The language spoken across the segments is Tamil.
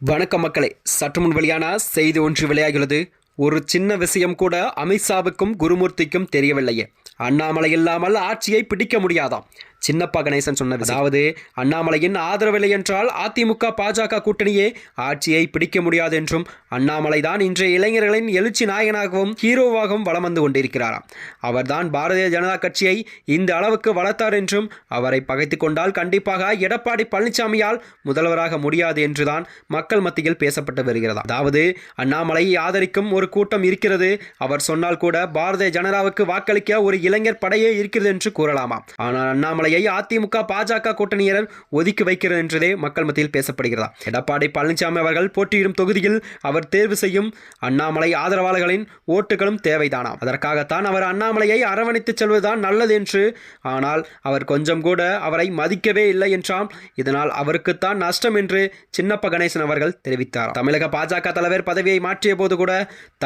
வணக்கம் மக்களே, சற்று முன் வெளியான செய்தி ஒன்று வெளியாகிறது. ஒரு சின்ன விஷயம் கூட அமித்ஷாவுக்கும் குருமூர்த்திக்கும் தெரியவில்லையே. அண்ணாமலை இல்லாமல் ஆட்சியை பிடிக்க முடியாதாம். சின்னப்பா கணேசன் சொன்னது, அதாவது அண்ணாமலையின் ஆதரவில்லை என்றால் அதிமுக பாஜக கூட்டணியே ஆட்சியை பிடிக்க முடியாது என்றும், அண்ணாமலை தான் இன்றைய இளைஞர்களின் எழுச்சி நாயகனாகவும் ஹீரோவாகவும் வலம் வந்து கொண்டிருக்கிறாராம். அவர்தான் பாரதிய ஜனதா கட்சியை இந்த அளவுக்கு வளர்த்தார் என்றும், அவரை பகைத்து கொண்டால் கண்டிப்பாக எடப்பாடி பழனிசாமியால் முதல்வராக முடியாது என்றுதான் மக்கள் மத்தியில் பேசப்பட்டு வருகிறதா. அதாவது அண்ணாமலை ஆதரிக்கும் ஒரு கூட்டம் இருக்கிறது, அவர் சொன்னால் கூட பாரதிய ஜனதாவுக்கு வாக்களிக்க ஒரு இளைஞர் படையே இருக்கிறது என்று கூறலாமா. ஆனால் அண்ணாமலை அதிமுக பாஜக கூட்டணியினர் ஒதுக்கி வைக்கிறது என்றதே மக்கள் மத்தியில் பேசப்படுகிறதா. எடப்பாடி பழனிசாமி அவர்கள் போட்டியிடும் தொகுதியில் அவர் தேர்வு செய்யும் அண்ணாமலை ஆதரவாளர்களின் ஓட்டுகளும் தேவைதானாம். அதற்காகத்தான் அவர் அண்ணாமலையை அரவணைத்து செல்வதுதான் நல்லது என்று. ஆனால் அவர் கொஞ்சம் கூட அவரை மதிக்கவே இல்லை என்றால் இதனால் அவருக்குத்தான் நஷ்டம் என்று சின்னப்ப கணேசன் அவர்கள் தெரிவித்தார். தமிழக பாஜக தலைவர் பதவியை மாற்றிய போது கூட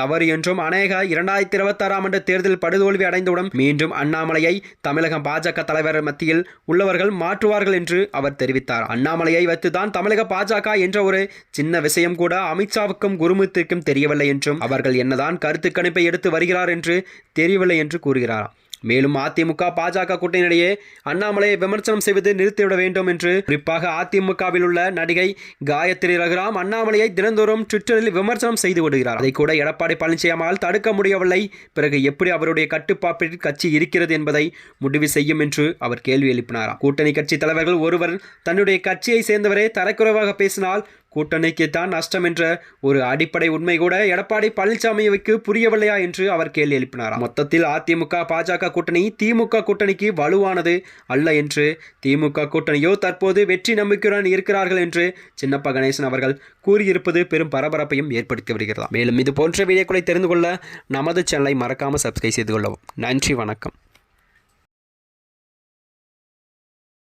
தவறு என்றும், அநேக 2026 ஆண்டு தேர்தல் படுதோல்வி அடைந்தவுடன் மீண்டும் அண்ணாமலையை தமிழக பாஜக தலைவர் மத்தியில் உள்ளவர்கள் மாற்றுவார்கள் என்று அவர் தெரிவித்தார். அண்ணாமலையை வைத்துதான் தமிழக பாஜக என்ற ஒரு சின்ன விஷயம் கூட அமித்ஷாவுக்கும் குருமூர்த்திக்கும் தெரியவில்லை என்றும், அவர்கள் என்னதான் கருத்து கணிப்பை எடுத்து வருகிறார் என்று தெரியவில்லை என்று கூறுகிறார். மேலும் அதிமுக பாஜக கூட்டணியிடையே அண்ணாமலையை விமர்சனம் செய்வது நிறுத்திவிட வேண்டும் என்று, குறிப்பாக அதிமுகவில் உள்ள நடிகை காயத்ரி ரகுராம் அண்ணாமலையை தினந்தோறும் ட்விட்டரில் விமர்சனம் செய்து விடுகிறார். அதை கூட எடப்பாடி பழனிசாமியால் தடுக்க முடியவில்லை. பிறகு எப்படி அவருடைய கட்டுப்பாட்டில் கட்சி இருக்கிறது என்பதை முடிவு செய்யும் என்று அவர் கேள்வி எழுப்பினார். கூட்டணி கட்சி தலைவர்கள் ஒருவர் தன்னுடைய கட்சியை சேர்ந்தவரே தரக்குறைவாக பேசினால் கூட்டணிக்கு தான் நஷ்டம் என்ற ஒரு அடிப்படை உண்மை கூட எடப்பாடி பழனிசாமிக்கு புரியவில்லையா என்று அவர் கேள்வி எழுப்பினார். மொத்தத்தில் அதிமுக பாஜக கூட்டணி திமுக கூட்டணிக்கு வலுவானது அல்ல என்று, திமுக கூட்டணியோ தற்போது வெற்றி நம்பிக்கையுடன் இருக்கிறார்கள் என்று சின்னப்பா கணேசன் அவர்கள் கூறியிருப்பது பெரும் பரபரப்பையும் ஏற்படுத்தி வருகிறது. மேலும் இது போன்ற வீடியோக்களை தெரிந்து கொள்ள நமது சேனலை மறக்காமல் சப்ஸ்கிரைப் செய்து கொள்ளவும். நன்றி, வணக்கம்.